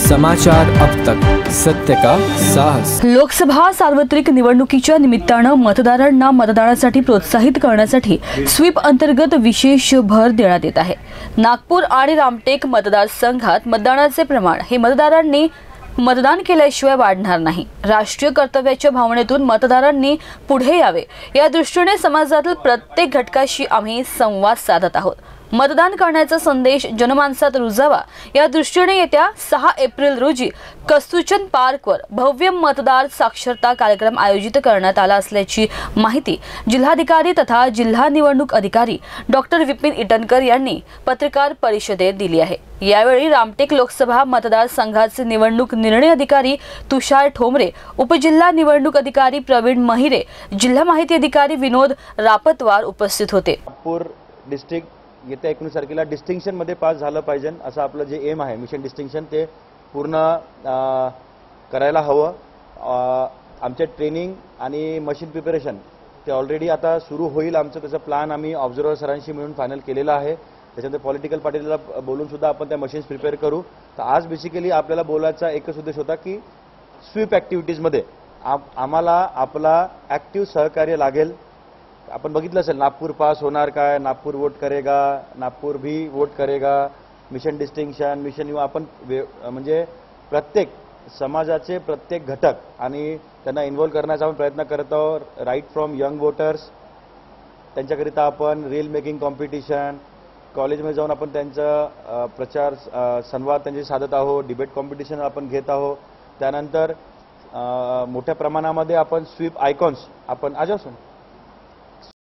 समाचार अब तक, सत्य का साहस। लोकसभा सार्वत्रिक निवडणुकीच्या निमित्तानं मतदारांना मतदानासाठी प्रोत्साहित करण्यासाठी स्वीप अंतर्गत विशेष भर देण्यात येत आहे। नागपूर आणि रामटेक मतदारसंघात मतदानाचे प्रमाण हे मतदारांनी मतदान केल्याशिवाय वाढणार नाही। राष्ट्रीय कर्तव्याच्या भावनेतून मतदारांनी पुढे यावे या दृष्टीने समाजातील प्रत्येक घटकाशी आम्ही संवाद साधत आहोत। मतदान करण्याचा संदेश जनमानसात रुजावा या दृष्टीने येत्या 6 एप्रिल रोजी कस्तुरचंद पार्कवर भव्य मतदार साक्षरता कार्यक्रम आयोजित करण्यात आला असल्याची माहिती जिल्हाधिकारी तथा जिल्हा निवडणूक अधिकारी डॉक्टर विपिन इटनकर यांनी पत्रकार परिषदेत दिली आहे। यावेळी रामटेक लोकसभा मतदारसंघाचे निवडणूक निर्णय अधिकारी तुषार ठोंबरे, उपजिल्हा निवडणूक अधिकारी प्रवीण महिरे, जिल्हा माहिती अधिकारी विनोद रापतवार उपस्थित होते। नागपूर डिस्ट्रिक्ट येत्या 19 तारखेला डिस्टिंक्शनमध्ये पास झालं पाहिजे असं आपलं जे एम आहे, मिशन डिस्टिंक्शन, ते पूर्ण करायला हवं। आमचे ट्रेनिंग आणि मशीन प्रिपरेशन ते ऑलरेडी आता सुरू होईल। आमचं त्याचा प्लॅन आम्ही ऑब्झर्वर सरांशी मिळून फायनल केलेला आहे। त्याच्यानंतर पॉलिटिकल पार्टीला बोलून सुद्धा आपण त्या मशीन्स प्रिपेअर करू। तर आज बेसिकली आपल्याला बोलायचा एकच उद्देश होता की स्वीप ॲक्टिव्हिटीजमध्ये आम्हाला आपला ॲक्टिव्ह सहकार्य लागेल। आपण बघितलं असेल नागपूर पास होणार काय, नागपूर वोट करेगा, नागपूर भी वोट करेगा, मिशन डिस्टिंक्शन, मिशन यू, आपण म्हणजे प्रत्येक समाजाचे प्रत्येक घटक आणि त्यांना इन्व्हॉल्व करण्याचा आपण प्रयत्न करत आहोत। राईट फ्रॉम यंग वोटर्स, त्यांच्याकरिता आपण रील मेकिंग कॉम्पिटिशन, कॉलेजमध्ये जाऊन आपण त्यांचा प्रचार संवाद त्यांच्याशी साधत आहोत। डिबेट कॉम्पिटिशन आपण घेत आहोत। त्यानंतर मोठ्या प्रमाणामध्ये आपण स्वीप आयकॉन्स आपण आजपासून